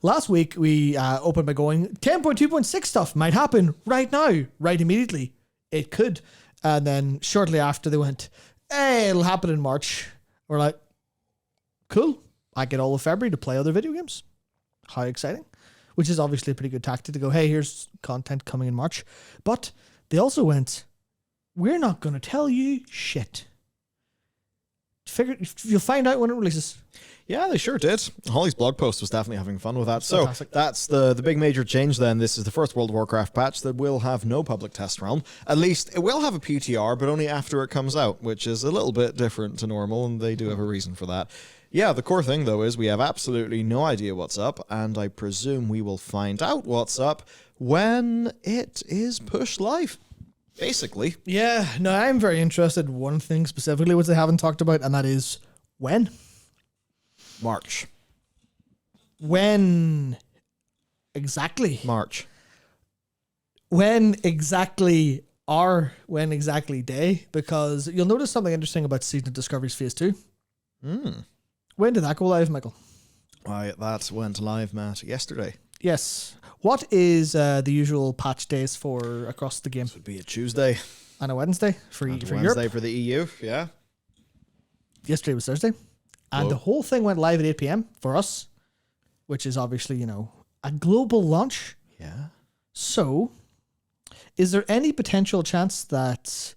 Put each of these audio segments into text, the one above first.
Last week, we opened by going 10.2.6 stuff might happen right now, right immediately. It could. And then shortly after, they went, hey, it'll happen in March. We're like, cool. I get all of February to play other video games. How exciting. Which is obviously a pretty good tactic to go, hey, here's content coming in March. But they also went, we're not going to tell you shit. You'll find out when it releases. Yeah, they sure did. Holly's blog post was definitely having fun with that. So that's the big major change then. This is the first World of Warcraft patch that will have no public test realm. At least it will have a PTR, but only after it comes out, which is a little bit different to normal, and they do have a reason for that. Yeah, the core thing, though, is we have absolutely no idea what's up, and I presume we will find out what's up when it is pushed live. Basically. Yeah, no, I'm very interested in one thing specifically which they haven't talked about, and that is when. March. When exactly? March. When exactly day? Because you'll notice something interesting about Season of Discovery's Phase 2. When did that go live, Michael? That went live, Matt, yesterday. Yes. What is the usual patch days for across the game? This would be a Tuesday. And a Wednesday for Europe. Wednesday for the EU, yeah. Yesterday was Thursday. And the whole thing went live at 8 p.m. for us, which is obviously, a global launch. Yeah. So, is there any potential chance that...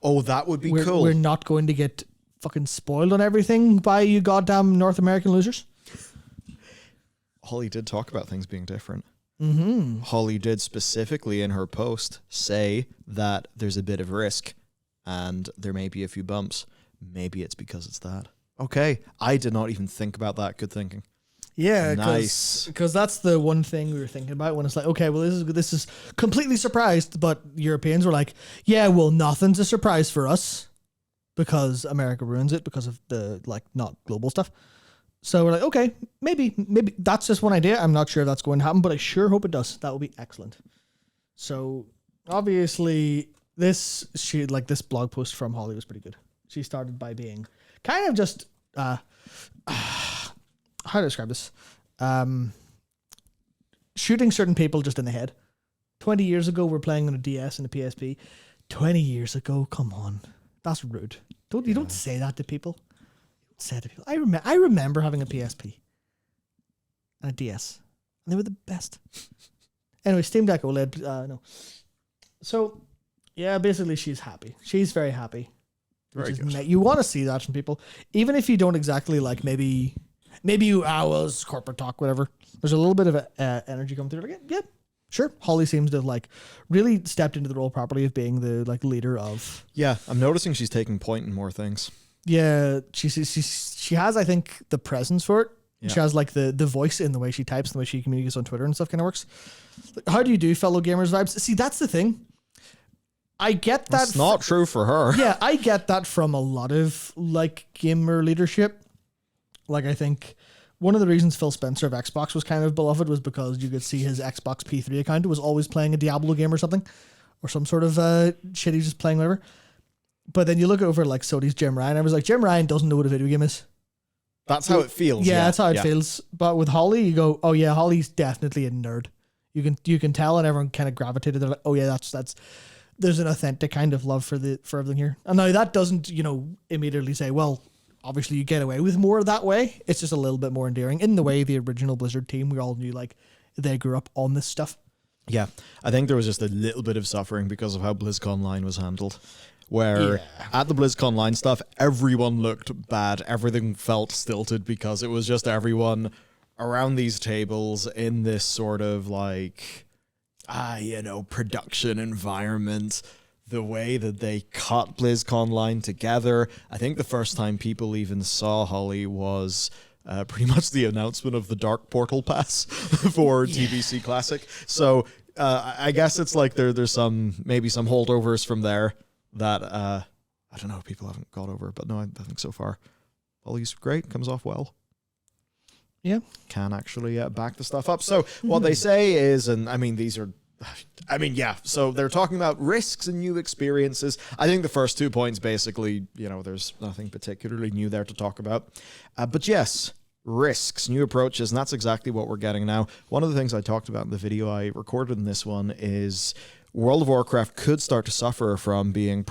Oh, that would be cool. We're not going to get fucking spoiled on everything by you goddamn North American losers? Holly did talk about things being different. Mm-hmm. Holly did specifically in her post say that there's a bit of risk and there may be a few bumps. Maybe it's because it's that. Okay, I did not even think about that. Good thinking. Yeah, nice. Because that's the one thing we were thinking about when it's like, okay, well, this is completely surprised, but Europeans were like, yeah, well, nothing's a surprise for us because America ruins it because of the not global stuff. So we're like, okay, maybe that's just one idea. I'm not sure if that's going to happen, but I sure hope it does. That would be excellent. So obviously, this blog post from Holly was pretty good. She started by being kind of just how to describe this? Shooting certain people just in the head. 20 years ago, we're playing on a DS and a PSP. 20 years ago, come on, that's rude. You don't say that to people. Say that to people. I remember having a PSP and a DS, and they were the best. Anyway, Steam Deck OLED. No. So, yeah, basically, she's happy. She's very happy. Very good. You want to see that from people, even if you don't exactly maybe you was corporate talk, whatever. There's a little bit of energy coming through. Yeah, sure. Holly seems to have really stepped into the role properly of being the leader of. Yeah, I'm noticing she's taking point in more things. Yeah, she has, I think, the presence for it. Yeah. She has the voice in the way she types and the way she communicates on Twitter and stuff kind of works. How do you do, fellow gamers vibes? See, that's the thing. I get that. It's not true for her. Yeah, I get that from a lot of gamer leadership. I think one of the reasons Phil Spencer of Xbox was kind of beloved was because you could see his Xbox P3 account was always playing a Diablo game or something, or some sort of shit he's just playing whatever. But then you look over Sony's Jim Ryan. I was like, Jim Ryan doesn't know what a video game is. That's how it feels. Yeah, that's how it feels. But with Holly, you go, oh yeah, Holly's definitely a nerd. You can tell, and everyone kind of gravitated. They're like, oh yeah, that's. There's an authentic kind of love for everything here. And now that doesn't, immediately say, well, obviously you get away with more that way. It's just a little bit more endearing in the way the original Blizzard team, we all knew they grew up on this stuff. Yeah, I think there was just a little bit of suffering because of how BlizzConline was handled. Where at the BlizzConline stuff, everyone looked bad. Everything felt stilted because it was just everyone around these tables in this sort of production environment. The way that they cut BlizzConline together. I think the first time people even saw Holly was pretty much the announcement of the Dark Portal Pass for TBC Classic. So I guess it's there's maybe some holdovers from there that I don't know, people haven't got over. But no, I think so far Holly's great, comes off well. Yeah. Can actually back the stuff up. So what they say is, and so they're talking about risks and new experiences. I think the first 2 points basically, there's nothing particularly new there to talk about. But yes, risks, new approaches, and that's exactly what we're getting now. One of the things I talked about in the video I recorded in this one is World of Warcraft could start to suffer from being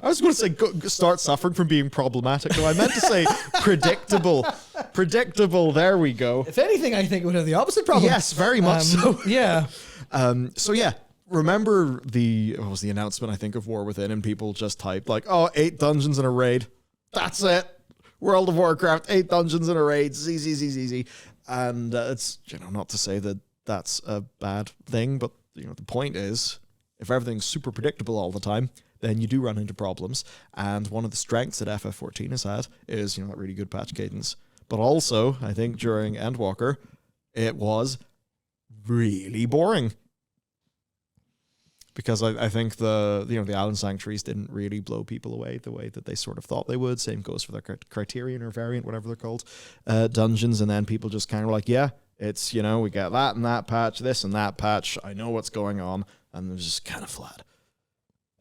I was going to say start suffering from being problematic. No, I meant to say predictable. Predictable. There we go. If anything, I think it would have the opposite problem. Yes, very much so. Yeah. So yeah, remember what was the announcement, I think, of War Within, and people just typed like, 8 dungeons in a raid. That's it. World of Warcraft, 8 dungeons in a raid. Easy. And it's, not to say that that's a bad thing, but the point is, if everything's super predictable all the time, then you do run into problems. And one of the strengths that FF14 has had is, that really good patch cadence. But also, I think during Endwalker, it was really boring. Because I think the Island Sanctuaries didn't really blow people away the way that they sort of thought they would. Same goes for their Criterion or Variant, whatever they're called, dungeons. And then people just kind of like, yeah, it's, we get that and that patch, this and that patch. I know what's going on. And it was just kind of flat.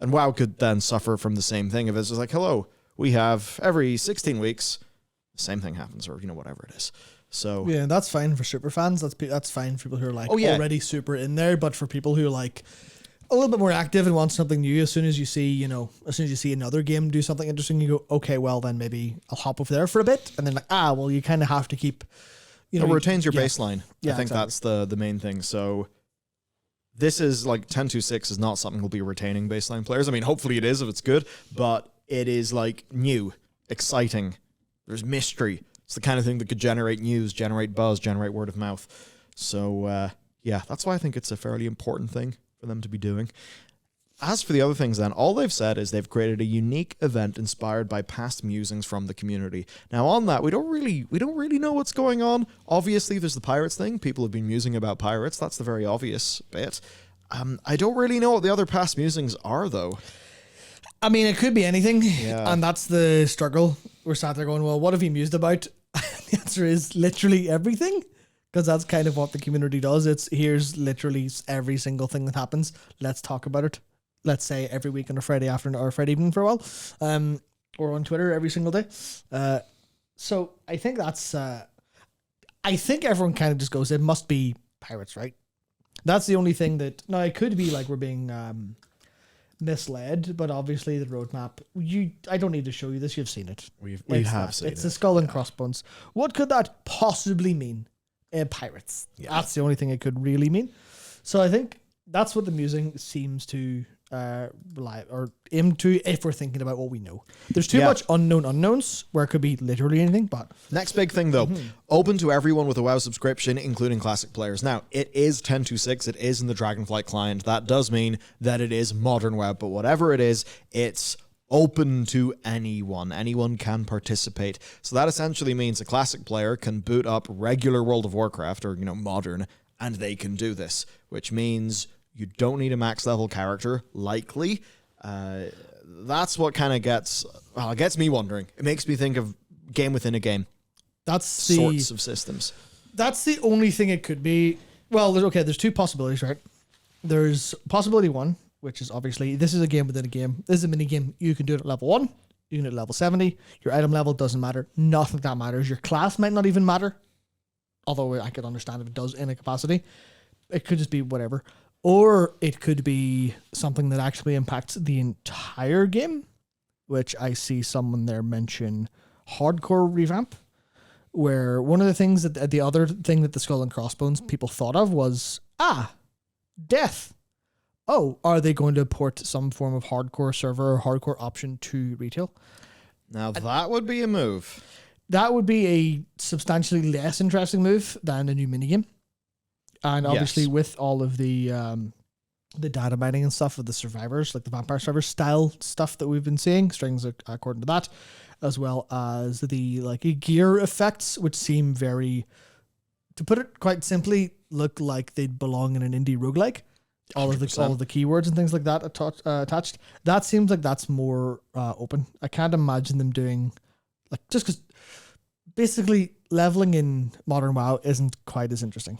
And WoW could then suffer from the same thing if it's just like, hello, we have every 16 weeks, the same thing happens, or, whatever it is. So yeah, that's fine for super fans. That's fine for people who are like already super in there. But for people who are like a little bit more active and want something new, as soon as you see another game do something interesting, you go, okay, well then maybe I'll hop over there for a bit. And then well, you kind of have to keep, it retains your baseline. Yeah, I think that's the main thing. So this is like 10.2.6 is not something we'll be retaining baseline players. I mean, hopefully it is if it's good, but it is like new, exciting. There's mystery. It's the kind of thing that could generate news, generate buzz, generate word of mouth. So yeah, that's why I think it's a fairly important thing for them to be doing. As for the other things then, all they've said is they've created a unique event inspired by past musings from the community. Now on that, we don't really know what's going on. Obviously there's the pirates thing. People have been musing about pirates. That's the very obvious bit. I don't really know what the other past musings are though. I mean, it could be anything. Yeah. And that's the struggle. We're sat there going, well, what have you mused about? The answer is literally everything. Because that's kind of what the community does. Here's literally every single thing that happens. Let's talk about it. Let's say every week on a Friday afternoon or Friday evening for a while, or on Twitter every single day. So I think that's, I think everyone kind of just goes, it must be pirates, right? That's the only thing that, now it could be like we're being misled, but obviously the roadmap, I don't need to show you this, you've seen it. We have seen it. It's the skull and crossbones. What could that possibly mean? Pirates. Yeah. That's the only thing it could really mean. So I think that's what the musing seems to rely or aim to, if we're thinking about what we know. There's too much unknown unknowns where it could be literally anything. But next big thing though, open to everyone with a WoW subscription, including classic players. Now it is 10.2.6. It is in the Dragonflight client. That does mean that it is modern WoW, but whatever it is, it's open to anyone. Anyone can participate. So that essentially means a classic player can boot up regular World of Warcraft or, modern, and they can do this, which means you don't need a max level character, likely. That's what kind of gets me wondering. It makes me think of game within a game. That's sorts of systems. That's the only thing it could be. Well, there's two possibilities, right? There's possibility one, which is obviously this is a game within a game. This is a mini game. You can do it at level 1. You can do it at level 70. Your item level doesn't matter. Nothing that matters. Your class might not even matter. Although I could understand if it does in a capacity. It could just be whatever. Or it could be something that actually impacts the entire game, which I see someone there mention hardcore revamp, where one of the things that the other thing that the Skull and Crossbones people thought of was, death. Oh, are they going to port some form of hardcore server or hardcore option to retail? Now that would be a move. That would be a substantially less interesting move than a new minigame. And obviously with all of the data mining and stuff of the survivors, like the vampire survivor style stuff that we've been seeing, strings according to that, as well as the gear effects, which seem very, to put it quite simply, look like they'd belong in an indie roguelike. All of the keywords and things like that attached. That seems like that's more open. I can't imagine them doing just because basically leveling in modern WoW isn't quite as interesting.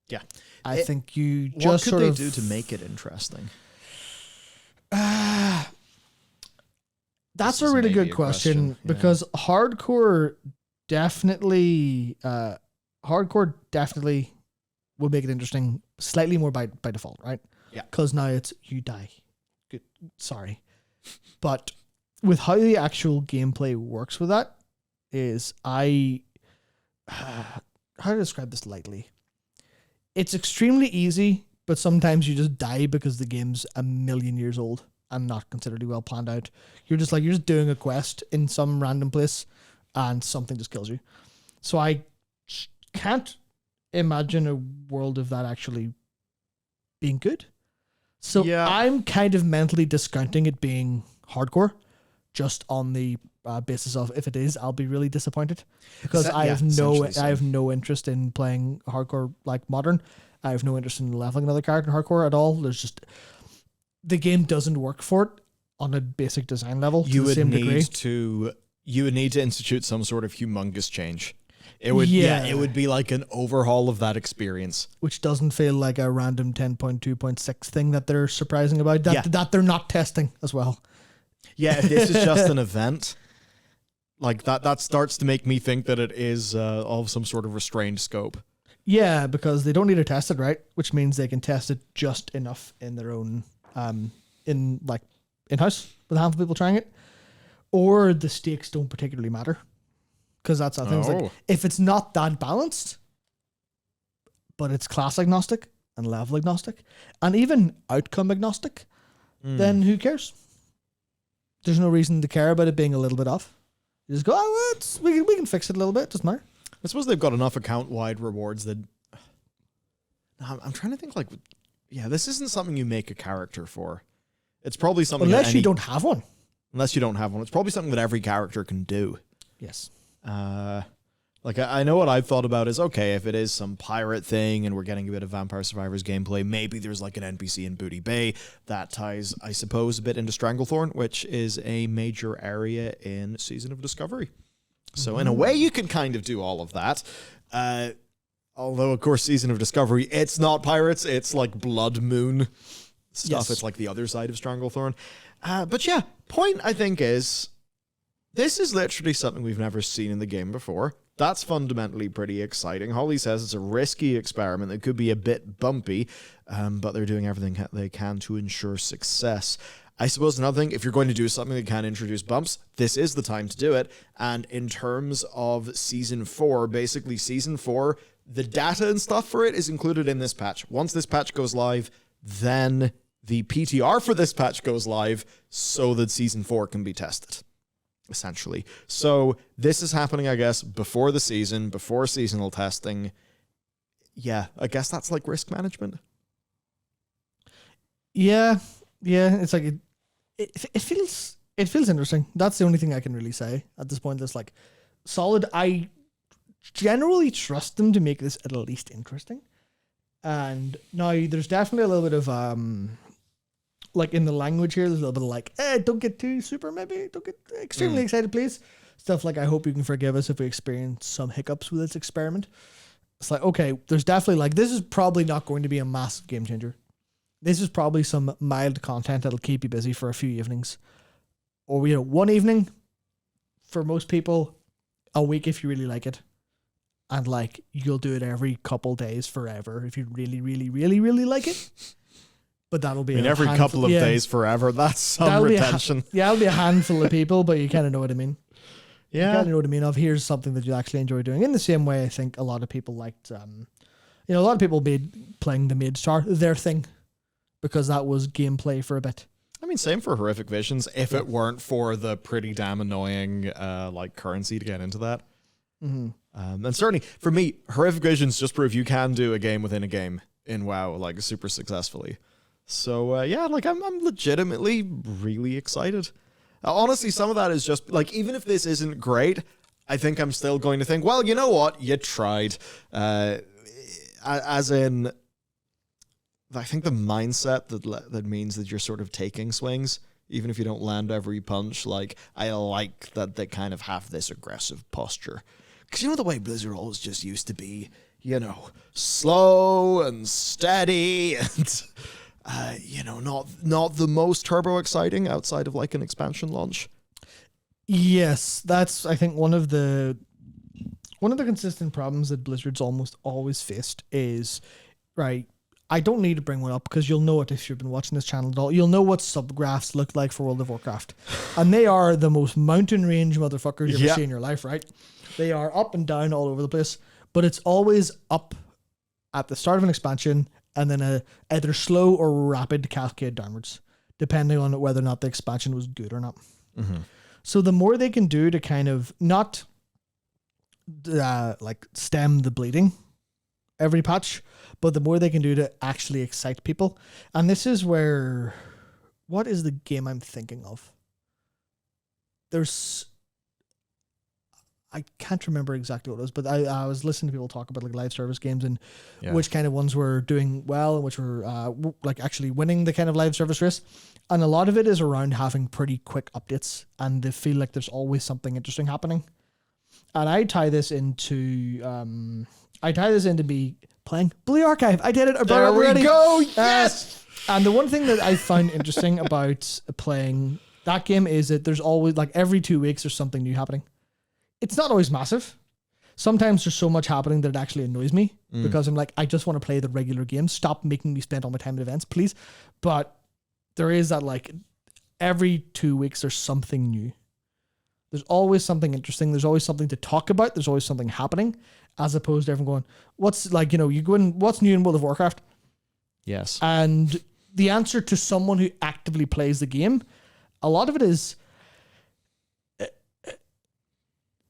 Yeah, I think you just what could they do to make it interesting? That's a really good question because hardcore definitely hardcore definitely will make it interesting, slightly more by default, right? Yeah. Because now it's you die. Good. Sorry. But with how the actual gameplay works with that is how to describe this lightly. It's extremely easy, but sometimes you just die because the game's a million years old and not considerably well planned out. You're just doing a quest in some random place and something just kills you. So I can't imagine a world of that actually being good. So Yeah. I'm kind of mentally discounting it being hardcore just on the basis of if it is, I'll be really disappointed because I have no interest in playing hardcore like modern. I have no interest in leveling another character in hardcore at all. There's just the game doesn't work for it on a basic design level to the same degree. You would need to institute some sort of humongous change. It would be like an overhaul of that experience, which doesn't feel like a random 10.2.6 thing that they're surprising about that they're not testing as well. Yeah, if this is just an event, like that starts to make me think that it is of some sort of restrained scope. Yeah, because they don't need to test it, right? Which means they can test it just enough in their own in-house with a handful of people trying it, or the stakes don't particularly matter. Because that's the thing. Like, if it's not that balanced, but it's class agnostic and level agnostic and even outcome agnostic, then who cares? There's no reason to care about it being a little bit off. You just go, we can fix it a little bit. Doesn't matter. I suppose they've got enough account-wide rewards that... I'm trying to think this isn't something you make a character for. It's probably something... Unless you don't have one. Unless you don't have one. It's probably something that every character can do. Yes. I know what I've thought about is, okay, if it is some pirate thing and we're getting a bit of Vampire Survivors gameplay, maybe there's like an NPC in Booty Bay that ties, I suppose, a bit into Stranglethorn, which is a major area in Season of Discovery. So in a way, you can kind of do all of that. Although, of course, Season of Discovery, it's not pirates, it's like Blood Moon stuff. Yes. It's like the other side of Stranglethorn. But yeah, point, I think, is this is literally something we've never seen in the game before. That's fundamentally pretty exciting. Holly says it's a risky experiment that could be a bit bumpy, but they're doing everything they can to ensure success. I suppose another thing, if you're going to do something that can introduce bumps, this is the time to do it. And in terms of Season 4, basically Season 4, the data and stuff for it is included in this patch. Once this patch goes live, then the PTR for this patch goes live so that Season 4 can be tested, essentially. So this is happening, I guess, before the season, before seasonal testing. Yeah, I guess that's like risk management. Yeah, it's like it feels interesting. That's the only thing I can really say at this point. That's like solid. I generally trust them to make this at least interesting. And now there's definitely a little bit of like in the language here, there's a little bit of like, don't get too super, maybe don't get extremely excited, please. Stuff like, I hope you can forgive us if we experience some hiccups with this experiment. It's like, okay, there's definitely like, this is probably not going to be a massive game changer. This is probably some mild content that'll keep you busy for a few evenings. Or, one evening for most people, a week if you really like it. And like, you'll do it every couple days forever if you really, really, really, really like it. But that'll be every couple of days forever. That's some retention. It'll be a handful of people, but you kind of know what I mean. Yeah. You kind of know what I mean of here's something that you actually enjoy doing. In the same way, I think a lot of people liked, a lot of people made playing the Maid Star their thing because that was gameplay for a bit. I mean, same for Horrific Visions, if it weren't for the pretty damn annoying currency to get into that. Mm-hmm. And certainly, for me, Horrific Visions just prove you can do a game within a game in WoW, like, super successfully. So, I'm legitimately really excited. Honestly, some of that is just, like, even if this isn't great, I think I'm still going to think, well, you know what? You tried. As in, I think the mindset that means that you're sort of taking swings, even if you don't land every punch, like, I like that they kind of have this aggressive posture. Because you know the way Blizzard always just used to be, slow and steady and, not the most turbo exciting outside of like an expansion launch. Yes, that's, I think, one of the One of the consistent problems that Blizzard's almost always faced is, right, I don't need to bring one up because you'll know it if you've been watching this channel at all. You'll know what subgraphs look like for World of Warcraft. And they are the most mountain range motherfuckers you've ever seen in your life, right? They are up and down all over the place, but it's always up at the start of an expansion and then a either slow or rapid cascade downwards, depending on whether or not the expansion was good or not. Mm-hmm. So the more they can do to kind of not like stem the bleeding every patch, but the more they can do to actually excite people. And this is where, what is the game I'm thinking of? I can't remember exactly what it was, but I was listening to people talk about like live service games and which kind of ones were doing well and which were like actually winning the kind of live service race. And a lot of it is around having pretty quick updates and they feel like there's always something interesting happening. And I tie this into me playing Blue Archive. I did it. I brought it up already. There we go. Yes. And the one thing that I find interesting about playing that game is that there's always, like, every 2 weeks there's something new happening. It's not always massive. Sometimes there's so much happening that it actually annoys me because I'm like, I just want to play the regular games. Stop making me spend all my time at events, please. But there is that, like, every 2 weeks there's something new. There's always something interesting. There's always something to talk about. There's always something happening, as opposed to everyone going, what's, like, you know, you go in, what's new in World of Warcraft? Yes. And the answer to someone who actively plays the game, a lot of it is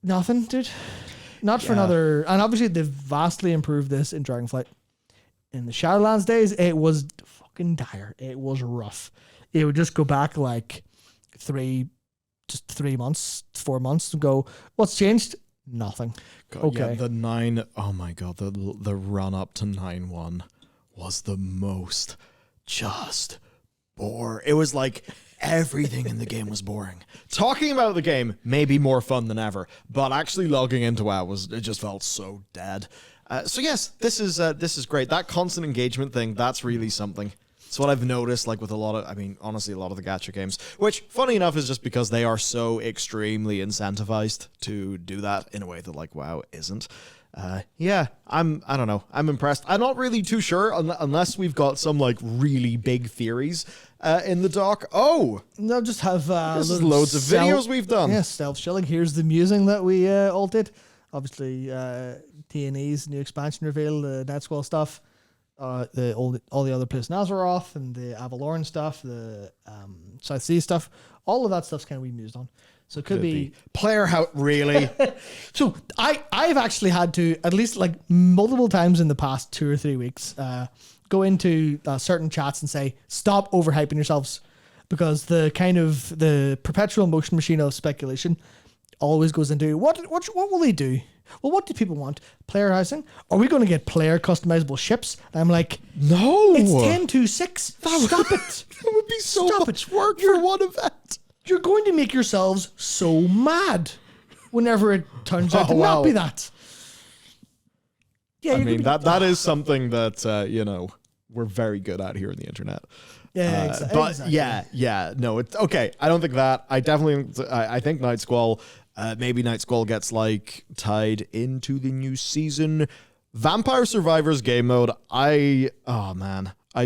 nothing, dude. Not for another. And obviously they've vastly improved this in Dragonflight. In the Shadowlands days, it was fucking dire. It was rough. It would just go back like 3 months, 4 months and go, what's changed? Nothing. God, okay. Yeah, the 9, oh my God, the run up to 9.1 was the most just bore. It was like everything in the game was boring. Talking about the game may be more fun than ever, but actually logging into WoW it just felt so dead. So yes, this is great. That constant engagement thing, that's really something. It's what I've noticed, like with a lot of, I mean, honestly, a lot of the gacha games, which, funny enough, is just because they are so extremely incentivized to do that in a way that, like, WoW isn't. Yeah, I don't know. I'm impressed. I'm not really too sure unless we've got some, like, really big theories in the doc. Oh! No, just have loads of videos we've done. Yeah, stealth shilling. Here's the musing that we all did. Obviously, T&E's new expansion reveal, the Night Squall stuff. All the other Place Nazaroth and the Avalorn stuff, the South Sea stuff, all of that stuff's kind of we mused on. So it could be player how really. So I've actually had to at least like multiple times in the past 2 or 3 weeks go into certain chats and say stop overhyping yourselves, because the perpetual motion machine of speculation always goes into what will they do? Well, what do people want? Player housing? Are we going to get player customizable ships? And I'm like, no, it's 10-6. Stop it. That would be so much work for one event. You're going to make yourselves so mad whenever it turns out to not be that. Yeah, I mean, that is something that, you know, we're very good at here on the internet. Yeah, exactly. But yeah, no, it's okay. I don't think that. I think Night Squall. Maybe Night Squall gets like tied into the new season. Vampire Survivors game mode. I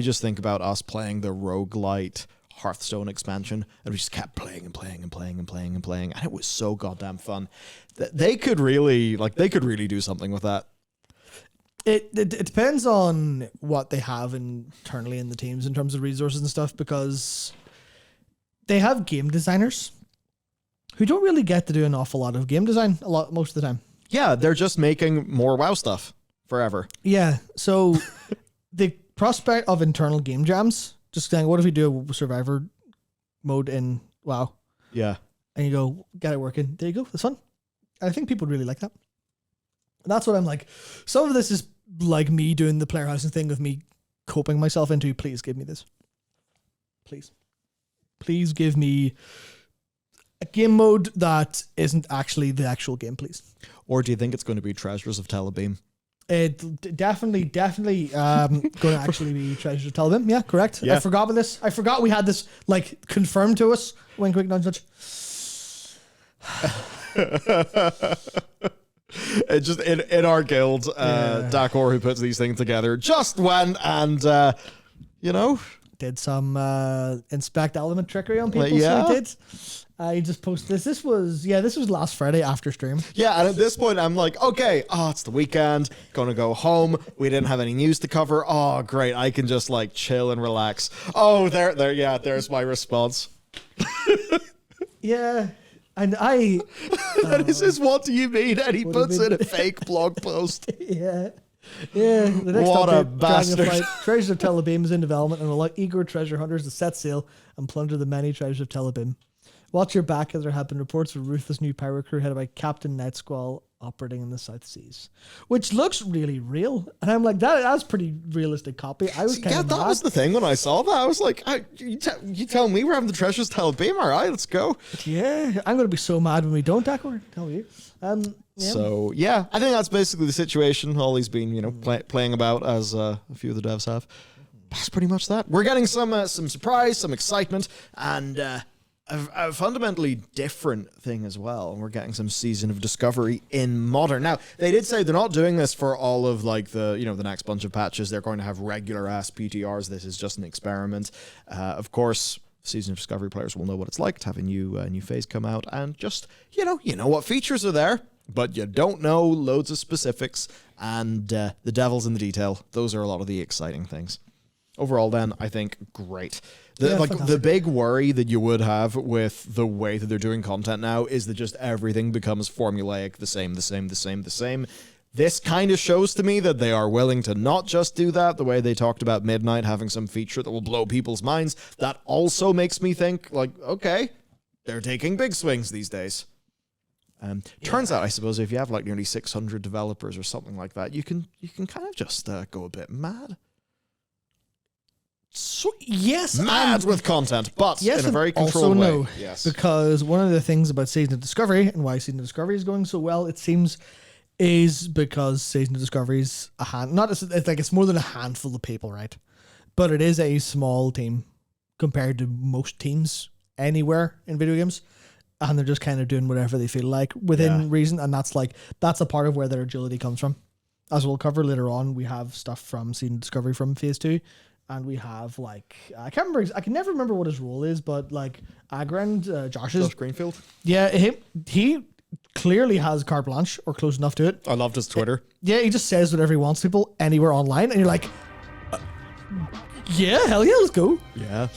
just think about us playing the roguelite Hearthstone expansion, and we just kept playing and playing and playing and playing and playing, and it was so goddamn fun. They could really do something with that. It depends on what they have internally in the teams in terms of resources and stuff, because they have game designers who don't really get to do an awful lot of game design most of the time. Yeah, they're just making more WoW stuff forever. Yeah, so the prospect of internal game jams, just saying, what if we do a survivor mode in WoW? Yeah. And you go, get it working. There you go. That's fun. And I think people would really like that. And that's what I'm like. Some of this is like me doing the player housing thing with me coping myself into, please give me this. Please. Please give me a game mode that isn't actually the actual game, please. Or do you think it's going to be Treasures of Telebeam? It definitely going to actually be Treasures of Telebeam. Yeah, correct. Yeah. I forgot about this. I forgot we had this like confirmed to us. Wink, wink, nudge, nudge. It just in our guild, Dakor, who puts these things together, just went and did some inspect element trickery on people. Yeah. So he did. I just posted this. This was last Friday after stream. Yeah, and at this point I'm like, okay, it's the weekend, gonna go home. We didn't have any news to cover. Oh, great, I can just like chill and relax. Oh, there's my response. Yeah. And I... and he says, what do you mean? And he puts in a fake blog post. Yeah. The next What a update, bastard. Treasures of Telebim is in development and will allow eager treasure hunters to set sail and plunder the many treasures of Telebim. Watch your back, as there have been reports of a ruthless new pirate crew headed by Captain Night Squall operating in the South Seas, which looks really real. And I'm like, that's pretty realistic copy. I was kind of that was the thing when I saw that. I was like, you tell me we're having the treasures tell Beam, all right, let's go. Yeah, I'm going to be so mad when we don't, Dakor. Tell you. So, yeah, I think that's basically the situation. Ollie's been, playing about, as a few of the devs have. That's pretty much that. We're getting some surprise, some excitement, and a fundamentally different thing as well. We're getting some Season of Discovery in Modern. Now, they did say they're not doing this for all of like the next bunch of patches. They're going to have regular ass PTRs. This is just an experiment. Of course, Season of Discovery players will know what it's like to have a new phase come out, and just you know what features are there, but you don't know loads of specifics, and the devil's in the detail. Those are a lot of the exciting things. Overall, then, I think great. The big worry that you would have with the way that they're doing content now is that just everything becomes formulaic, the same. This kind of shows to me that they are willing to not just do that, the way they talked about Midnight having some feature that will blow people's minds. That also makes me think, like, okay, they're taking big swings these days. Turns out, I suppose, if you have like nearly 600 developers or something like that, you can kind of just go a bit mad. So, yes, mad with content, but in a very controlled way. No, yes, because one of the things about Season of Discovery and why Season of Discovery is going so well, it seems, is because Season of Discovery is it's more than a handful of people, right? But it is a small team compared to most teams anywhere in video games, and they're just kind of doing whatever they feel like within reason, and that's a part of where their agility comes from. As we'll cover later on, we have stuff from Season of Discovery from Phase 2. And we have I can never remember what his role is, but Agrand, Josh Greenfield. Yeah, he clearly has carte blanche or close enough to it. I loved his Twitter. He just says whatever he wants to people anywhere online, and you're like, yeah, hell yeah, let's go. Yeah.